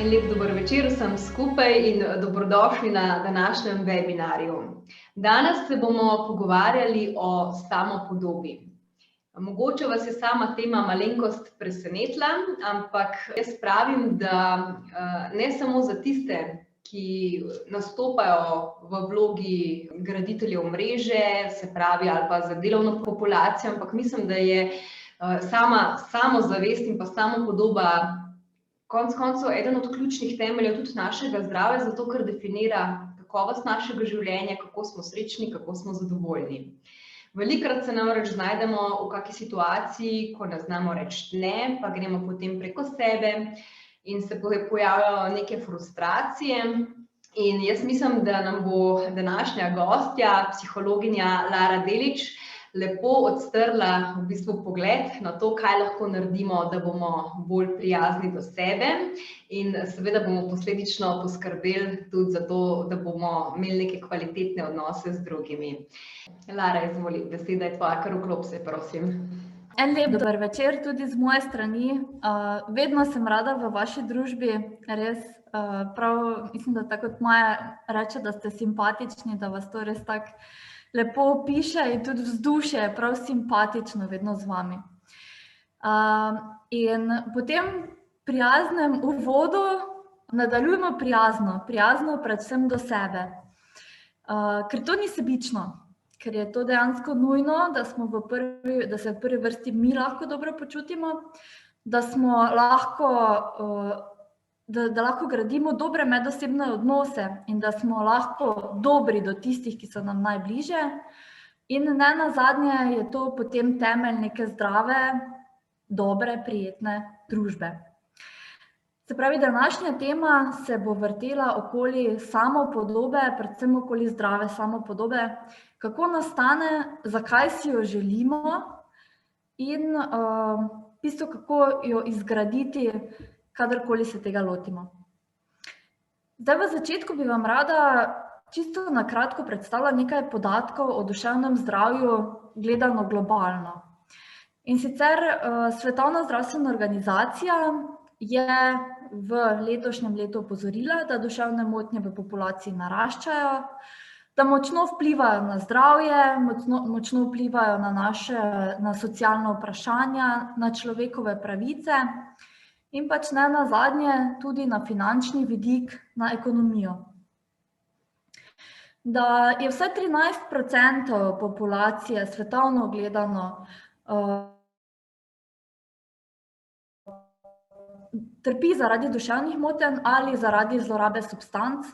En lep dober večer vsem skupaj in dobrodošli na današnjem webinarju. Danes se bomo pogovarjali o samopodobi. Mogoče vas je sama tema malenkost presenetila, ampak jaz pravim, da ne samo za tiste, ki nastopajo v vlogi graditeljev mreže, se pravi, ali pa za delovno populacijo, ampak mislim, da je samozavest in pa samopodoba konec koncev eden od ključnih temeljev tudi našega zdravja, zato ker definira kakovost našega življenja, kako smo srečni, kako smo zadovoljni. Velikokrat se namreč znajdemo v kakšni situaciji, ko ne znamo reči ne, pa gremo potem preko sebe in se pojavljajo neke frustracije. In jaz mislim, da nam bo današnja gostja, psihologinja Lara Delić, lepo odstrla v bistvu pogled na to, kaj lahko naredimo, da bomo bolj prijazni do sebe in seveda bomo posledično poskrbeli tudi za to, da bomo imeli neke kvalitetne odnose z drugimi. Lara, izvoli, beseda je tvoja, kar vklop se, prosim. En lep dober večer tudi z moje strani. Vedno sem rada v vaši družbi, res prav, mislim, da tako kot Maja reče, da ste simpatični, da vas to res tako lepo opiše in tudi vzdušje je prav simpatično vedno z vami. In po tem prijaznem uvodu nadaljujemo prijazno predvsem do sebe. Ker to ni sebično, ker je to dejansko nujno, da se v prvi vrsti mi lahko dobro počutimo, da smo lahko da lahko gradimo dobre medosebne odnose in da smo lahko dobri do tistih, ki so nam najbližje. In ne nazadnje je to potem temelj neke zdrave, dobre, prijetne družbe. Se pravi, današnja tema se bo vrtela okoli samopodobe, predvsem okoli zdrave samopodobe, kako nastane, zakaj si jo želimo in v bistvu kako jo izgraditi, kadarkoli se tega lotimo. Zdaj v začetku bi vam rada čisto na kratko predstavila nekaj podatkov o duševnem zdravju gledano globalno. In sicer Svetovna zdravstvena organizacija je v letošnjem letu opozorila, da duševne motnje v populaciji naraščajo, da močno vplivajo na zdravje, močno vplivajo na socialna vprašanja, na človekove pravice, in pač ne nazadnje tudi na finančni vidik, na ekonomijo. Da je vsaj 13% populacije svetovno gledano trpi zaradi duševnih motenj ali zaradi zlorabe substanc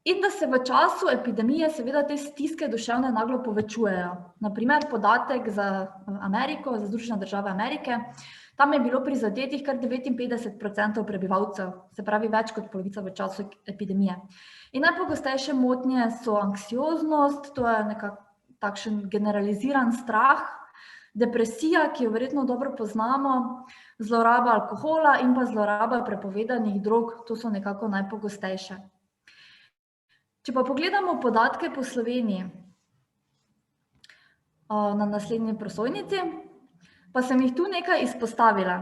in da se v času epidemije seveda te stiske duševne naglo povečujejo. Na primer, podatek za Ameriko, za Združene države Amerike, tam je bilo prizadetih kar 59% prebivalcev, se pravi več kot polovica v času epidemije. In najpogostejše motnje so anksioznost, to je nekako takšen generaliziran strah, depresija, ki jo verjetno dobro poznamo, zloraba alkohola in pa zloraba prepovedanih drog, to so nekako najpogostejše. Če pa pogledamo podatke po Sloveniji na naslednji prosojnici, pa sem jih tu nekaj izpostavila.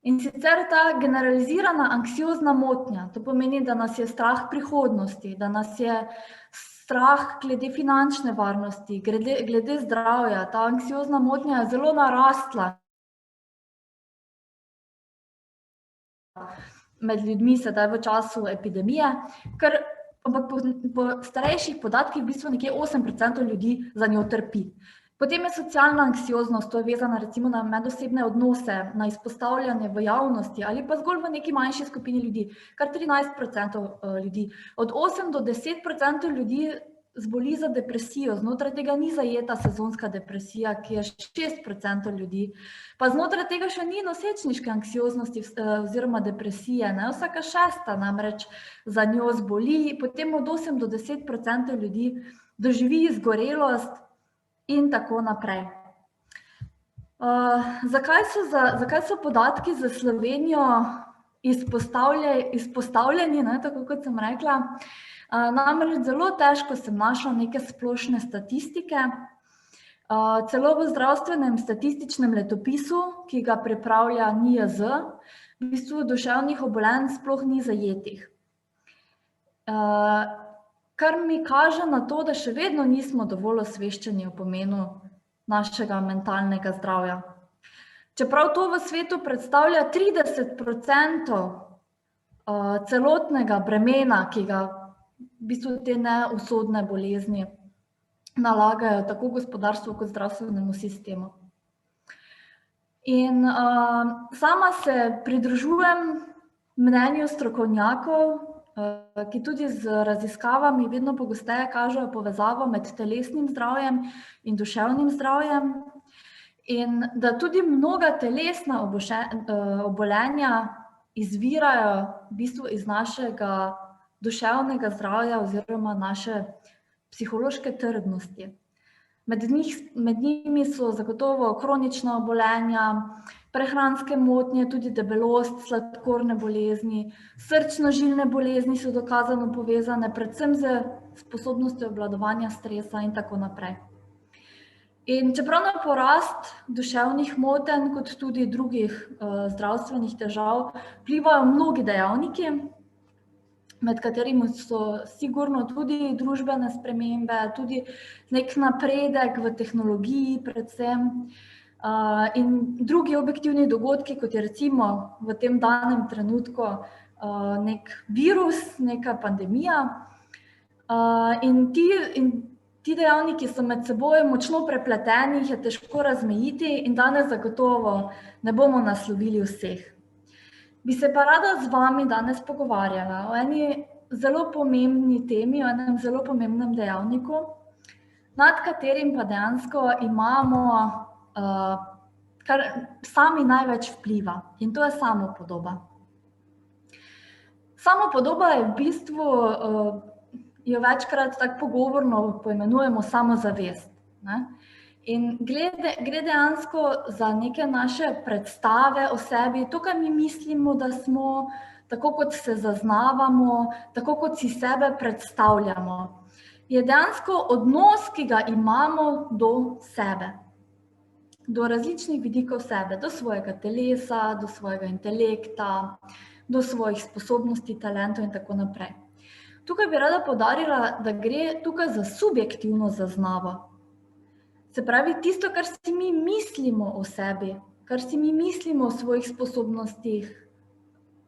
In sicer ta generalizirana anksiozna motnja, to pomeni, da nas je strah prihodnosti, da nas je strah glede finančne varnosti, glede zdravja. Ta anksiozna motnja je zelo narastla med ljudmi sedaj v času epidemije, ampak po starejših podatkih v bistvu nekje 8% ljudi za njo trpi. Potem je socialna anksioznost, to je vezana recimo na medosebne odnose, na izpostavljanje v javnosti ali pa zgolj v neki manjši skupini ljudi, kar 13% ljudi. Od 8 do 10% ljudi zboli za depresijo, znotraj tega ni zajeta sezonska depresija, ki je 6% ljudi, pa znotraj tega še ni nosečniške anksioznosti oziroma depresije, ne? Vsaka šesta namreč za njo zboli, potem od 8 do 10% ljudi doživi izgorelost in tako naprej. Zakaj so podatki za Slovenijo izpostavljeni, ne, tako kot sem rekla? Namreč zelo težko sem našla neke splošne statistike. Celo v zdravstvenem statističnem letopisu, ki ga pripravlja NIJZ, v bistvu duševnih obolenj sploh ni zajetih. Kar mi kaže na to, da še vedno nismo dovolj osveščeni o pomenu našega mentalnega zdravja. Čeprav to v svetu predstavlja 30% celotnega bremena, ki ga v bistvu te neusodne bolezni nalagajo tako gospodarstvu kot zdravstvenemu sistemu. In sama se pridružujem mnenju strokovnjakov, ki tudi z raziskavami vedno pogosteje kažejo povezavo med telesnim zdravjem in duševnim zdravjem, in da tudi mnoga telesna obolenja izvirajo v bistvu iz našega duševnega zdravja oziroma naše psihološke trdnosti. Med njimi so zagotovo kronična obolenja, prehranske motnje, tudi debelost, sladkorne bolezni, srčno-žilne bolezni so dokazano povezane, predvsem z sposobnostjo obvladovanja stresa in tako naprej. In čeprav na porast duševnih motenj, kot tudi drugih zdravstvenih težav, vplivajo mnogi dejavniki, med katerimi so sigurno tudi družbene spremembe, tudi nek napredek v tehnologiji predvsem, in drugi objektivni dogodki, kot je recimo v tem danem trenutku nek virus, neka pandemija. In ti dejavniki so med seboj močno prepleteni, jih je težko razmejiti in danes zagotovo ne bomo naslovili vseh. Bi se pa rada z vami danes pogovarjala o eni zelo pomembni temi, o enem zelo pomembnem dejavniku, nad katerim pa dejansko imamo kar sami največ vpliva, in to je samopodoba. Samopodoba je v bistvu, jo večkrat tako pogovorno poimenujemo samozavest, ne? In gre dejansko za neke naše predstave o sebi, to, kar mi mislimo, da smo, tako kot se zaznavamo, tako kot si sebe predstavljamo. Je dejansko odnos, ki ga imamo do sebe, do različnih vidikov sebe, do svojega telesa, do svojega intelekta, do svojih sposobnosti, talentov in tako naprej. Tukaj bi rada poudarila, da gre tukaj za subjektivno zaznavo. Se pravi, tisto, kar si mi mislimo o sebi, kar si mi mislimo o svojih sposobnostih,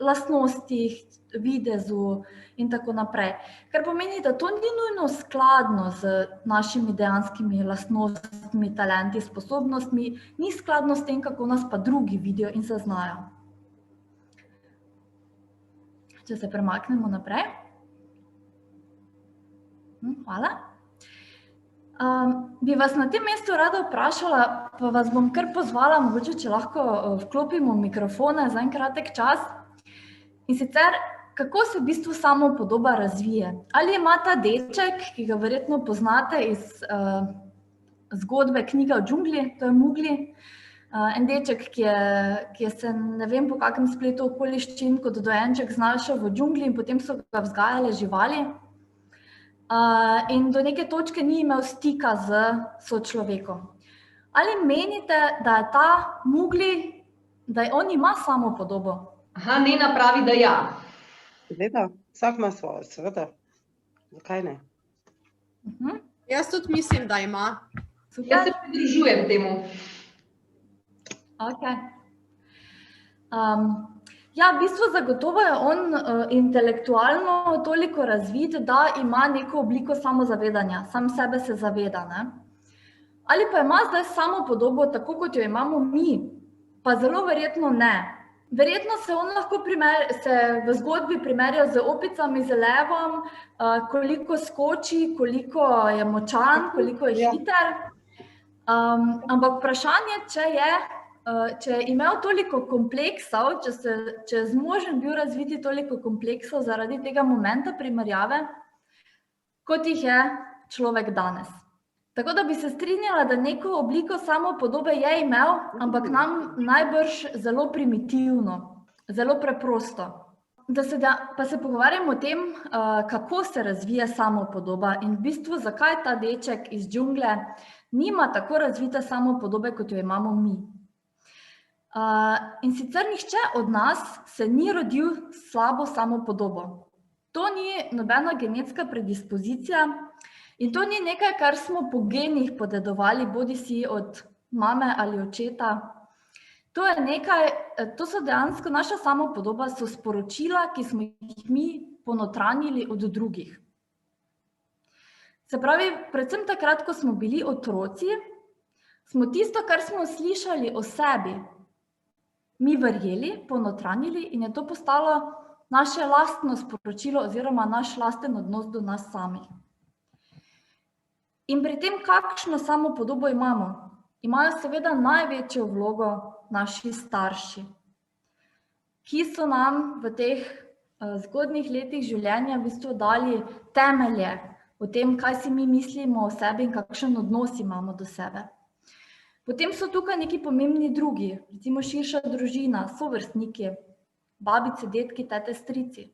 lastnostih, videzu in tako naprej. Kar pomeni, da to ni nujno skladno z našimi dejanskimi lastnostmi, talenti, sposobnostmi, ni skladno s tem, kako nas pa drugi vidijo in zaznajo. Če se premaknemo naprej. Hvala. Bi vas na tem mestu rada vprašala, pa vas bom kar pozvala, mogoče, če lahko vklopimo mikrofone za en kratek čas. In sicer, kako se v bistvu samopodoba razvije? Ali ima ta deček, ki ga verjetno poznate iz zgodbe Knjiga o džungli, to je Mowgli, en deček, ki je se ne vem po kakem spletu okoliščin kot dojenček znašel v džungli in potem so ga vzgajale živali. In do neke točke ni imel stika z sočlovekom. Ali menite, da je ta Mowgli, da on ima samopodobo? Aha, Nena pravi, da ja. Seveda, vsak ima svojo, seveda. Zakaj ne? Jaz tudi mislim, da ima. Jaz se pridružujem temu. Okay. Ja, v bistvu zagotovo je on intelektualno toliko razvit, da ima neko obliko samozavedanja, sam sebe se zaveda, ne? Ali pa ima zdaj samopodobo tako, kot jo imamo mi, pa zelo verjetno ne. Verjetno se on lahko se v zgodbi primerja z opicami, z levom, koliko skoči, koliko je močan, koliko je hiter. Ampak vprašanje, če je imel toliko kompleksov, če je zmožen bil razviti toliko kompleksov zaradi tega momenta primerjave, kot jih je človek danes. Tako da bi se strinjala, da neko obliko samopodobe je imel, ampak nam najbrž zelo primitivno, zelo preprosto. Pa se pogovarjamo o tem, kako se razvija samopodoba in v bistvu zakaj ta deček iz džungle nima tako razvite samopodobe, kot jo imamo mi. In sicer nihče od nas se ni rodil s slabo samopodobo. To ni nobena genetska predispozicija in to ni nekaj, kar smo po genih podedovali, bodisi od mame ali očeta. To so dejansko naša samopodoba, so sporočila, ki smo jih mi ponotranjili od drugih. Se pravi, predvsem takrat, ko smo bili otroci, smo tisto, kar smo slišali o sebi, mi verjeli, ponotranjili in je to postalo naše lastno sporočilo oziroma naš lasten odnos do nas samih. In pri tem, kakšno samopodobo imamo? Imajo seveda največjo vlogo naši starši, ki so nam v teh zgodnjih letih življenja v bistvu dali temelje o tem, kaj si mi mislimo o sebi in kakšen odnos imamo do sebe. Potem so tukaj neki pomembni drugi, recimo širša družina, sovrstniki, babice, dedki, tete, strici.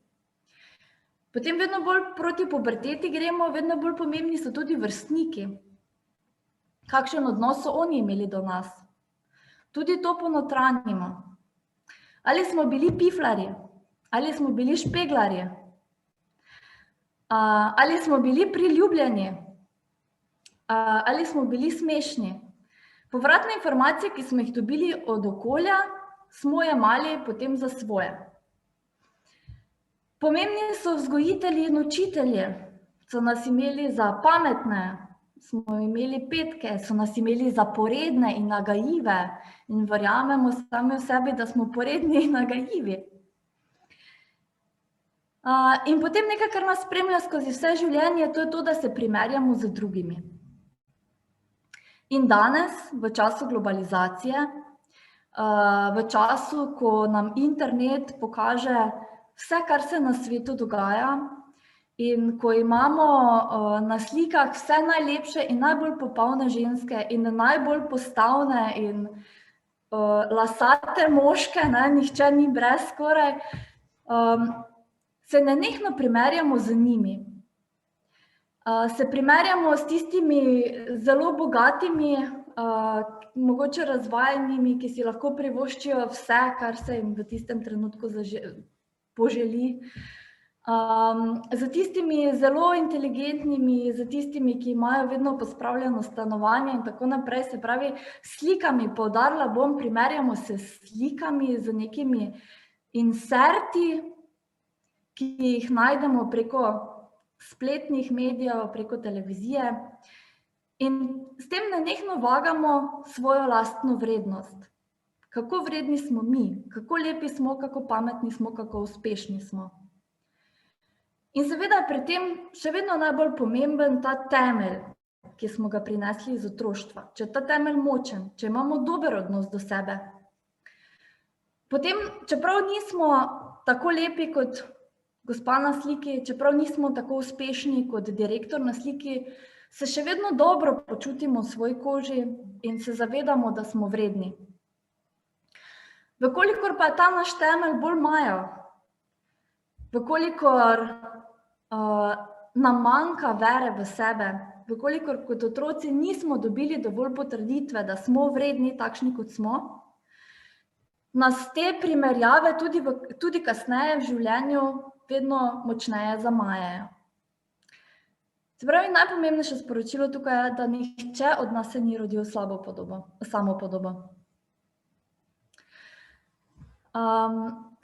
Potem vedno bolj proti puberteti gremo, vedno bolj pomembni so tudi vrstniki. Kakšen odnos so oni imeli do nas? Tudi to ponotranjimo. Ali smo bili piflarji? Ali smo bili špeglarji? Ali smo bili priljubljeni? Ali smo bili smešni? Povratne informacije, ki smo jih dobili od okolja, smo jemali potem za svoje. Pomembni so vzgojitelji in učitelji, so nas imeli za pametne, smo imeli petke, so nas imeli za poredne in nagajive in verjamemo sami v sebi, da smo poredni in nagajivi. In potem nekaj, kar nas spremlja skozi vse življenje, to je to, da se primerjamo z drugimi. In danes, v času globalizacije, v času, ko nam internet pokaže vse, kar se na svetu dogaja, in ko imamo na slikah vse najlepše in najbolj popolne ženske in najbolj postavne in lasate moške, nihče ni brez skoraj, se nenehno primerjamo z njimi. Se primerjamo s tistimi zelo bogatimi, mogoče razvajenimi, ki si lahko privoščijo vse, kar se jim v tistem trenutku poželi. Z tistimi zelo inteligentnimi, z tistimi, ki imajo vedno pospravljeno stanovanje in tako naprej, se pravi, slikami, poudarila bom, primerjamo se s slikami, z nekimi inserti, ki jih najdemo preko spletnih medijev, preko televizije in s tem nenehno vagamo svojo lastno vrednost. Kako vredni smo mi, kako lepi smo, kako pametni smo, kako uspešni smo. In seveda je pri tem še vedno najbolj pomemben ta temelj, ki smo ga prinesli iz otroštva. Če je ta temelj močen, če imamo dober odnos do sebe, potem, čeprav nismo tako lepi kot gospa na sliki, čeprav nismo tako uspešni kot direktor na sliki, se še vedno dobro počutimo v svoji koži in se zavedamo, da smo vredni. Vkolikor pa je ta naš temelj bolj majav, vkolikor nam manjka vere v sebe, vkolikor kot otroci nismo dobili dovolj potrditve, da smo vredni takšni, kot smo, nas te primerjave tudi kasneje v življenju vedno močneje zamajajo. Se pravi, najpomembnejše sporočilo tukaj je, da nihče od nas se ni rodil s slabo samopodobo.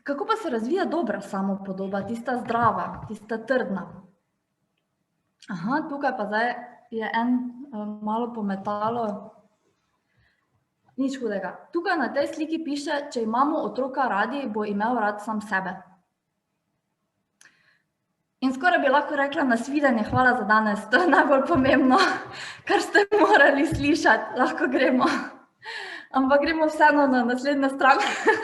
Kako pa se razvija dobra samopodoba, tista zdrava, tista trdna? Tukaj pa zdaj je malo pometalo. Nič hudega. Tukaj na tej sliki piše, če imamo otroka radi, bo imel rad sam sebe. In skoraj bi lahko rekla nasvidenje, hvala za danes, to je najbolj pomembno, kar ste morali slišati, lahko gremo. Ampak gremo vseeno na naslednjo stran.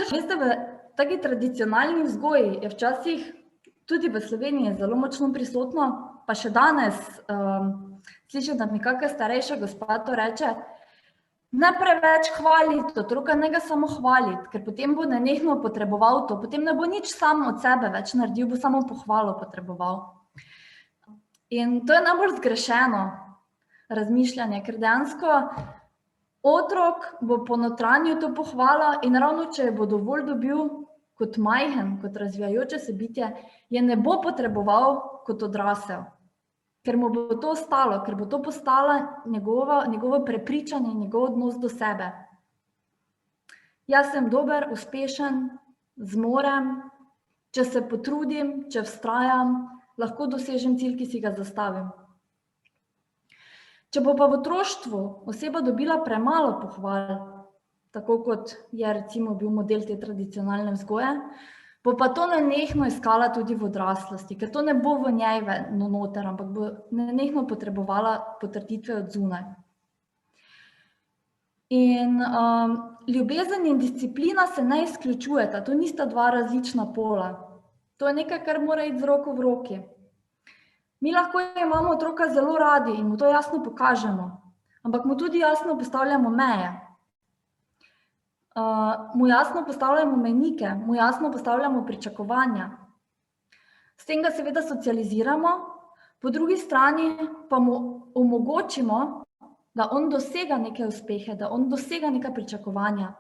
Veste, v taki tradicionalni vzgoji je včasih tudi v Sloveniji zelo močno prisotno, pa še danes slišim, da mi kakšna starejša gospa to reče, ne preveč hvaliti otroka, ne ga samo hvaliti, ker potem bo nenehno potreboval to, potem ne bo nič sam od sebe več naredil, bo samo pohvalo potreboval. In to je najbolj zgrešeno. razmišljanje, ker dejansko otrok bo ponotranjil to pohvalo in ravno če bo dovolj dobil kot majhen, kot razvijajoče se bitje, je ne bo potreboval kot odrasel, ker mu bo to ostalo, ker bo to postalo njegovo prepričanje, njegov odnos do sebe. Jaz sem dober, uspešen, zmorem, če se potrudim, če vztrajam, lahko dosežem cilj, ki si ga zastavim. Če bo pa v otroštvu oseba dobila premalo pohval, tako kot je recimo bil model te tradicionalne vzgoje, bo pa to nenehno iskala tudi v odraslosti, ker to ne bo v njej noter, ampak bo nenehno potrebovala potrditve od zunaj. In ljubezen in disciplina se ne izključujeta, to nista dva različna pola. To je nekaj, kar mora iti z roko v roki. Mi lahko imamo otroka zelo radi in mu to jasno pokažemo, ampak mu tudi jasno postavljamo meje. Mu jasno postavljamo mejnike, mu jasno postavljamo pričakovanja. S tem ga seveda socializiramo, po drugi strani pa mu omogočimo, da on dosega neke uspehe, da on dosega neka pričakovanja.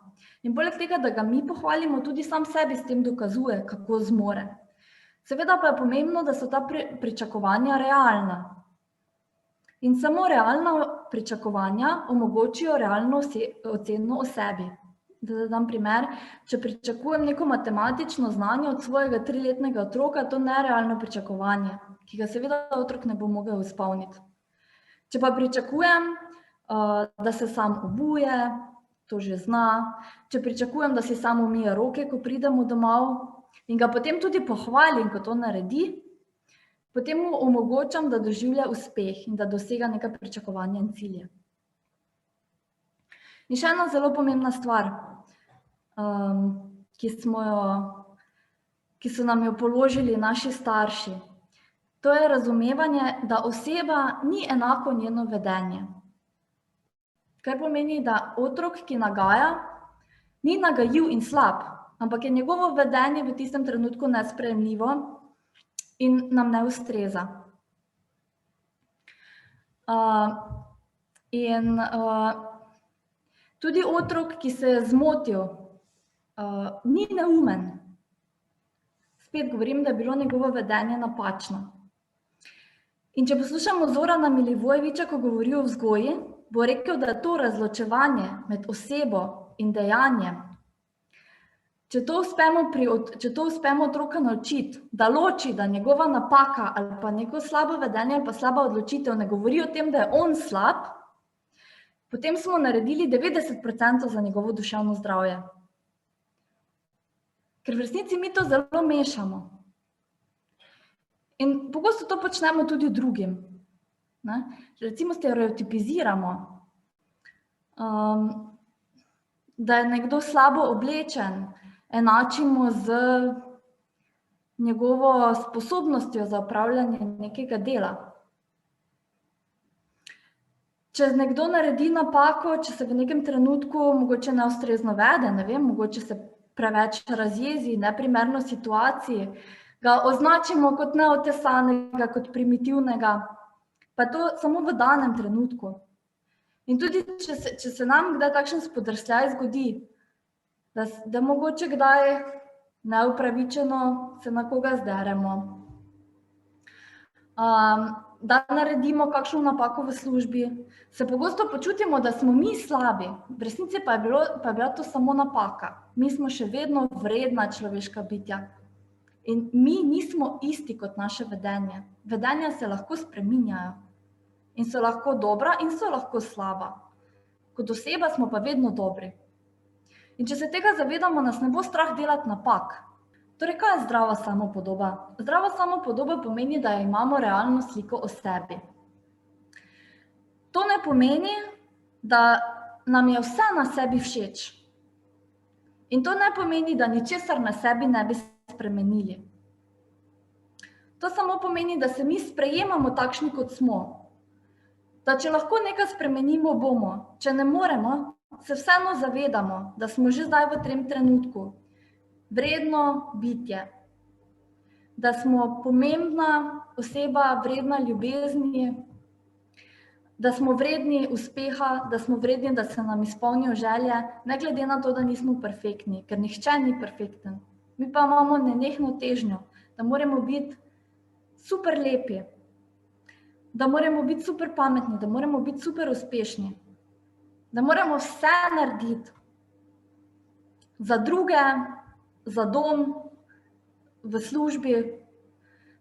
In poleg tega, da ga mi pohvalimo, tudi sam sebi s tem dokazuje, kako zmore. Seveda pa je pomembno, da so ta pričakovanja realna. In samo realna pričakovanja omogočijo realno oceno o sebi. Da dam primer, če pričakujem neko matematično znanje od svojega 3-letnega otroka, to je nerealno pričakovanje, ki ga seveda otrok ne bo mogel izpolniti. Če pa pričakujem, da se sam obuje, to že zna, če pričakujem, da si sam umije roke, ko pridemo domov, in ga potem tudi pohvalim, ko to naredi, potem mu omogočam, da doživlja uspeh in da dosega neka pričakovanja in cilje. In še ena zelo pomembna stvar, ki so nam jo položili naši starši. To je razumevanje, da oseba ni enako njeno vedenje. Kar pomeni, da otrok, ki nagaja, ni nagajiv in slab, ampak je njegovo vedenje v tistem trenutku nesprejemljivo in nam ne ustreza. Tudi otrok, ki se je zmotil, ni neumen. Spet govorim, da je bilo njegovo vedenje napačno. In če poslušamo Zorana Milivojevića, ko govori o vzgoji, bo rekel, da je to razločevanje med osebo in dejanjem. Če to uspemo otroka naučiti, da loči, da njegova napaka ali pa neko slabo vedenje ali pa slaba odločitev ne govori o tem, da je on slab, potem smo naredili 90% za njegovo duševno zdravje. Ker v resnici mi to zelo mešamo. In pogosto to počnemo tudi drugim. Recimo stereotipiziramo, da je nekdo slabo oblečen, enačimo z njegovo sposobnostjo za opravljanje nekega dela. Če nekdo naredi napako, če se v nekem trenutku mogoče neustrezno vede, ne vem, mogoče se preveč razjezi, neprimerno situaciji, ga označimo kot neotesanega, kot primitivnega, pa to samo v danem trenutku. In tudi, če se nam kdaj takšen spodrsljaj zgodi, da mogoče kdaj neupravičeno se na koga zderemo, da naredimo kakšno napako v službi, se pogosto počutimo, da smo mi slabi, v resnici pa je bila to samo napaka. Mi smo še vedno vredna človeška bitja. In mi nismo isti kot naše vedenje. Vedenja se lahko spreminjajo. In so lahko dobra in so lahko slaba. Kot oseba smo pa vedno dobri. In če se tega zavedamo, nas ne bo strah delati napak. Torej, kaj je zdrava samopodoba? Zdrava samopodoba pomeni, da imamo realno sliko o sebi. To ne pomeni, da nam je vse na sebi všeč. In to ne pomeni, da ničesar na sebi ne bi spremenili. To samo pomeni, da se mi sprejemamo takšni, kot smo. Da če lahko nekaj spremenimo, bomo. Če ne moremo, se vseeno zavedamo, da smo že zdaj v tem trenutku vredno bitje. Da smo pomembna oseba, vredna ljubezni. da smo vredni uspeha, da smo vredni, da se nam izpolnijo želje, ne glede na to, da nismo perfektni, ker nihče ni perfekten. Mi pa imamo nenehno težnjo, da moramo biti super lepi, da moramo biti super pametni, da moramo biti super uspešni, da moramo vse narediti za druge, za dom, v službi.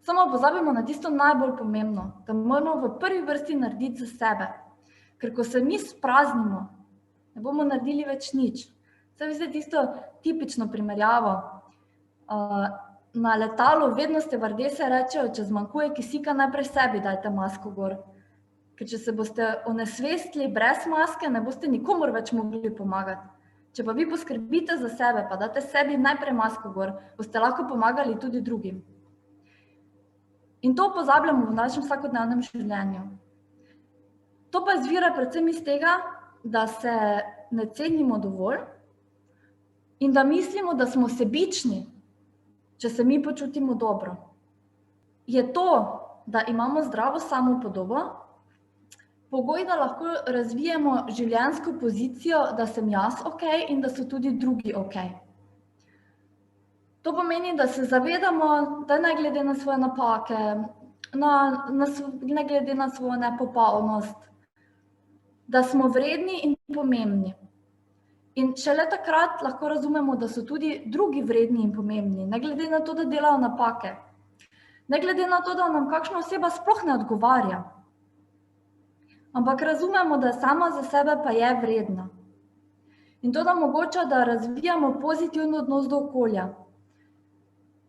Samo pozabimo na tisto najbolj pomembno, da moramo v prvi vrsti narediti za sebe. Ker ko se mi spraznimo, ne bomo naredili več nič. Saj veste tisto tipično primerjavo. Na letalu vedno stevardese rečejo, če zmanjkuje kisika, najprej sebi dajte masko gor. Ker če se boste onesvestili brez maske, ne boste nikomur več mogli pomagati. Če pa vi poskrbite za sebe, pa date sebi najprej masko gor, boste lahko pomagali tudi drugim. In to pozabljamo v našem vsakodnevnem življenju. To pa izvira predvsem iz tega, da se ne cenimo dovolj in da mislimo, da smo sebični, če se mi počutimo dobro. Je to, da imamo zdravo samopodobo, pogoj, da lahko razvijemo življenjsko pozicijo, da sem jaz okej in da so tudi drugi okej. To pomeni, da se zavedamo, da ne glede na svoje napake, ne glede na svojo nepopolnost, da smo vredni in pomembni. In šele takrat lahko razumemo, da so tudi drugi vredni in pomembni, ne glede na to, da delajo napake, ne glede na to, da nam kakšna oseba sploh ne odgovarja. Ampak razumemo, da sama za sebe pa je vredna. In to nam omogoča, da razvijamo pozitiven odnos do okolja,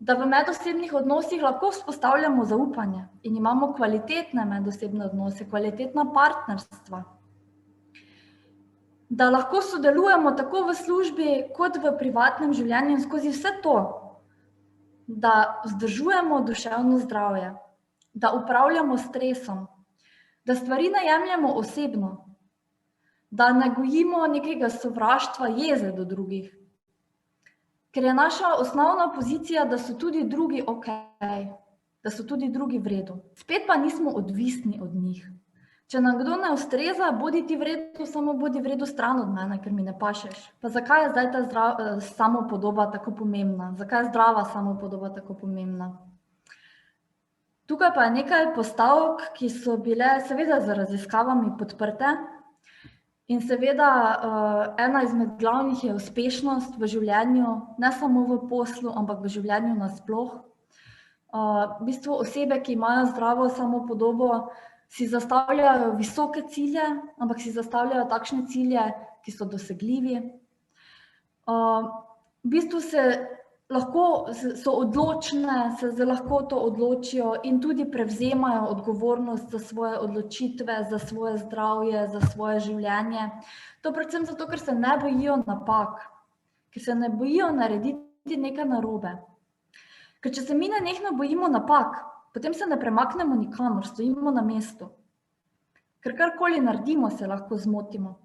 da v medosebnih odnosih lahko vzpostavljamo zaupanje in imamo kvalitetne medosebne odnose, kvalitetna partnerstva. Da lahko sodelujemo tako v službi kot v privatnem življenju in skozi vse to, da vzdržujemo duševno zdravje, da upravljamo s stresom, da stvari ne jemljemo osebno, da ne gojimo nekega sovraštva, jeze do drugih. Ker je naša osnovna pozicija, da so tudi drugi okej, da so tudi drugi v redu. Spet pa nismo odvisni od njih. Če nam kdo ne ustreza, bodi ti v redu, samo bodi v redu stran od mene, ker mi ne pašeš. Pa zakaj je zdaj ta samopodoba tako pomembna? Zakaj je zdrava samopodoba tako pomembna? Tukaj pa je nekaj postavk, ki so bile seveda z raziskavami podprte. In seveda ena izmed glavnih je uspešnost v življenju, ne samo v poslu, ampak v življenju nasploh. V bistvu osebe, ki imajo zdravo samopodobo, si zastavljajo visoke cilje, ampak si zastavljajo takšne cilje, ki so dosegljivi. V bistvu so odločne, se lahko to odločijo in tudi prevzemajo odgovornost za svoje odločitve, za svoje zdravje, za svoje življenje. To predvsem zato, ker se ne bojijo napak, ker se ne bojijo narediti nekaj narobe. Ker če se mi nenehno bojimo napak, potem se ne premaknemo nikamor, stojimo na mestu. Ker karkoli naredimo, se lahko zmotimo.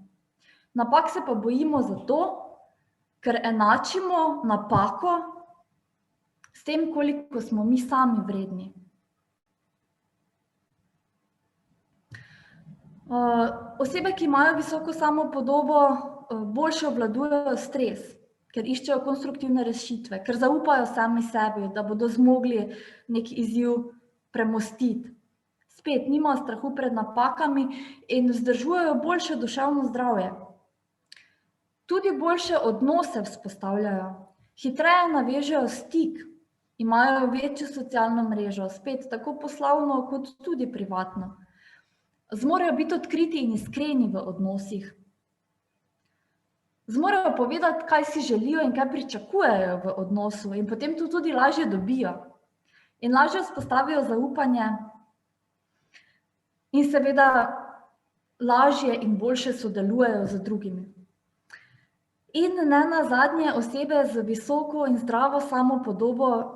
Napak se pa bojimo zato, ker enačimo napako s tem, koliko smo mi sami vredni. Osebe, ki imajo visoko samopodobo, boljše obvladujejo stres, ker iščejo konstruktivne rešitve, ker zaupajo sami sebi, da bodo zmogli nek izziv premostiti. Spet nimajo strahu pred napakami in vzdržujejo boljše duševno zdravje. Tudi boljše odnose vzpostavljajo, hitreje navežejo stik, imajo večjo socialno mrežo, spet tako poslovno kot tudi privatno. Zmorejo biti odkriti in iskreni v odnosih. Zmorejo povedati, kaj si želijo in kaj pričakujejo v odnosu in potem to tudi lažje dobijo. In lažje vzpostavijo zaupanje in seveda lažje in boljše sodelujejo z drugimi. In ne nazadnje osebe z visoko in zdravo samopodobo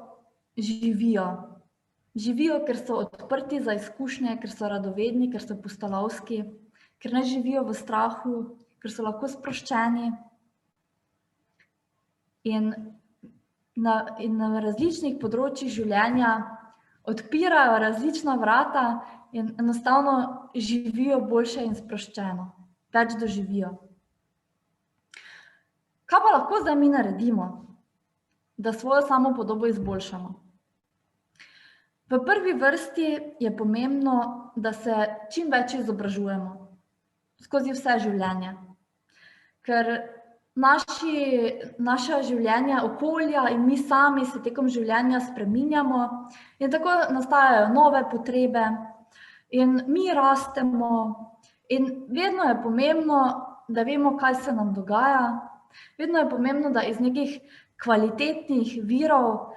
živijo. Živijo, ker so odprti za izkušnje, ker so radovedni, ker so pustolovski, ker ne živijo v strahu, ker so lahko sproščeni. In na različnih področjih življenja odpirajo različna vrata in enostavno živijo boljše in sproščeno, več doživijo. Kaj pa lahko zdaj mi naredimo, da svojo samopodobo izboljšamo? V prvi vrsti je pomembno, da se čim več izobražujemo skozi vse življenje, ker naša življenja, okolja in mi sami se tekom življenja spreminjamo in tako nastajajo nove potrebe in mi rastemo in vedno je pomembno, da vemo, kaj se nam dogaja, vedno je pomembno, da iz nekih kvalitetnih virov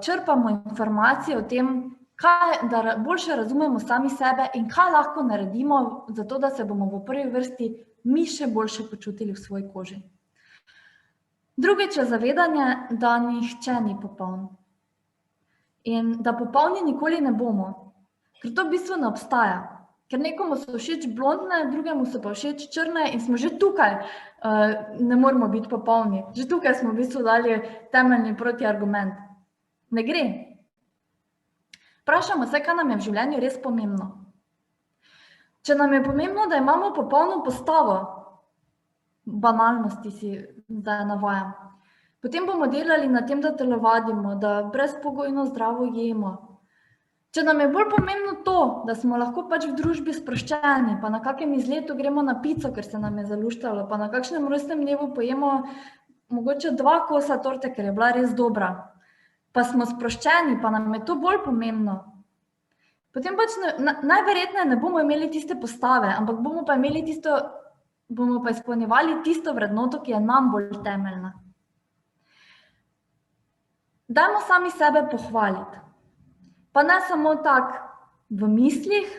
črpamo informacije o tem, da boljše razumemo sami sebe in kaj lahko naredimo, zato da se bomo v prvi vrsti mi še boljše počutili v svoji koži. Drugič je zavedanje, da nihče ni popoln in da popolni nikoli ne bomo, ker to v bistvu ne obstaja. Ker nekomu so všeč blondne, drugemu so pa všeč črne in smo že tukaj, ne moramo biti popolni. Že tukaj smo v bistvu dali temeljni protiargument. Ne gre. Vprašamo se, kaj nam je v življenju res pomembno. Če nam je pomembno, da imamo popolno postavo, banalnosti si zdaj navajam, potem bomo delali na tem, da telovadimo, da brezpogojno zdravo jemo. Če nam je bolj pomembno to, da smo lahko pač v družbi sproščeni, pa na kakem izletu gremo na pico, ker se nam je zaluštalo, pa na kakšnem rojstnem dnevu pojemo mogoče 2 kosa torte, ker je bila res dobra, pa smo sproščeni, pa nam je to bolj pomembno, potem pač najverjetneje ne bomo imeli tiste postave, ampak bomo pa izpolnjevali tisto vrednoto, ki je nam bolj temeljna. Dajmo sami sebe pohvaliti. Pa ne samo tako v mislih,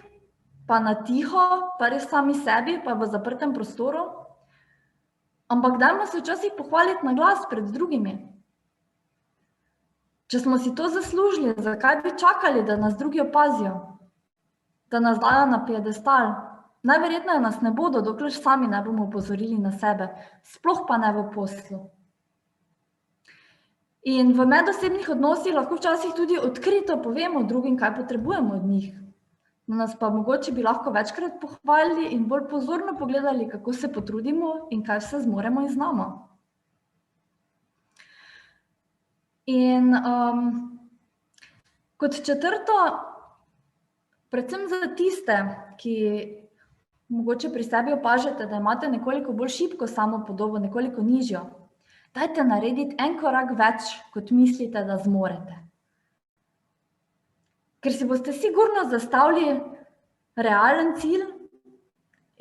pa na tiho, pa res sami sebi, pa v zaprtem prostoru, ampak dajmo se včasih pohvaliti na glas pred drugimi. Če smo si to zaslužili, zakaj bi čakali, da nas drugi opazijo, da nas dajo na piedestal? Najverjetneje nas ne bodo, dokler sami ne bomo opozorili na sebe, sploh pa ne v poslu. In v medosebnih odnosih lahko včasih tudi odkrito povemo drugim, kaj potrebujemo od njih. Nas pa mogoče bi lahko večkrat pohvalili in bolj pozorno pogledali, kako se potrudimo in kaj vse zmoremo in znamo. In kot četrto, predvsem za tiste, ki mogoče pri sebi opažate, da imate nekoliko bolj šibko samopodobo, nekoliko nižjo, dajte narediti en korak več, kot mislite, da zmorete. Ker si boste sigurno zastavili realen cilj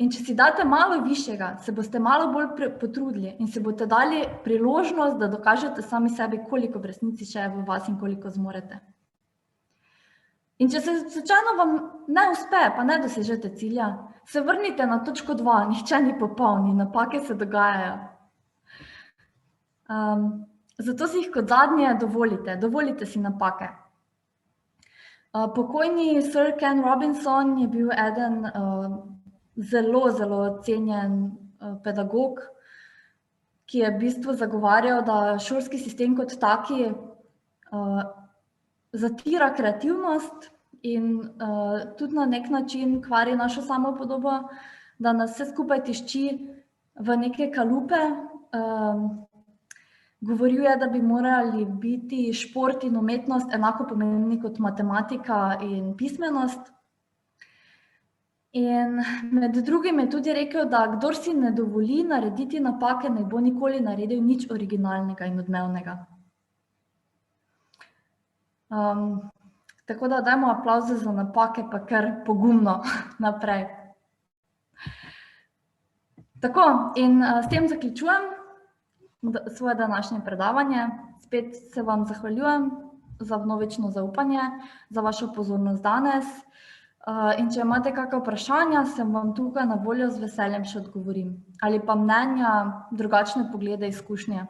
in če si date malo višjega, se boste malo bolj potrudili in si boste dali priložnost, da dokažete sami sebi, koliko v resnici še je v vas in koliko zmorete. In če se slučajno vam ne uspe, pa ne dosežete cilja, se vrnite na točko 2, nihče ni popoln, napake se dogajajo. Zato si jih kot zadnje dovolite si napake. Pokojni Sir Ken Robinson je bil eden zelo, zelo cenjen pedagog, ki je v bistvu zagovarjal, da šolski sistem kot taki zatira kreativnost in tudi na nek način kvari našo samopodobo, da nas vse skupaj tišči v neke kalupe. Govoril je, da bi morali biti šport in umetnost enako pomembni kot matematika in pismenost. In med drugim je tudi rekel, da kdor si ne dovoli narediti napake, ne bo nikoli naredil nič originalnega in odmevnega. Tako da dajmo aplavze za napake, pa kar pogumno naprej. Tako, in s tem zaključujem svoje današnje predavanje. Spet se vam zahvaljujem za vnovično zaupanje, za vašo pozornost danes. In če imate kakšna vprašanja, sem vam tukaj na voljo, z veseljem še odgovorim. Ali pa mnenja, drugačne poglede, izkušnje.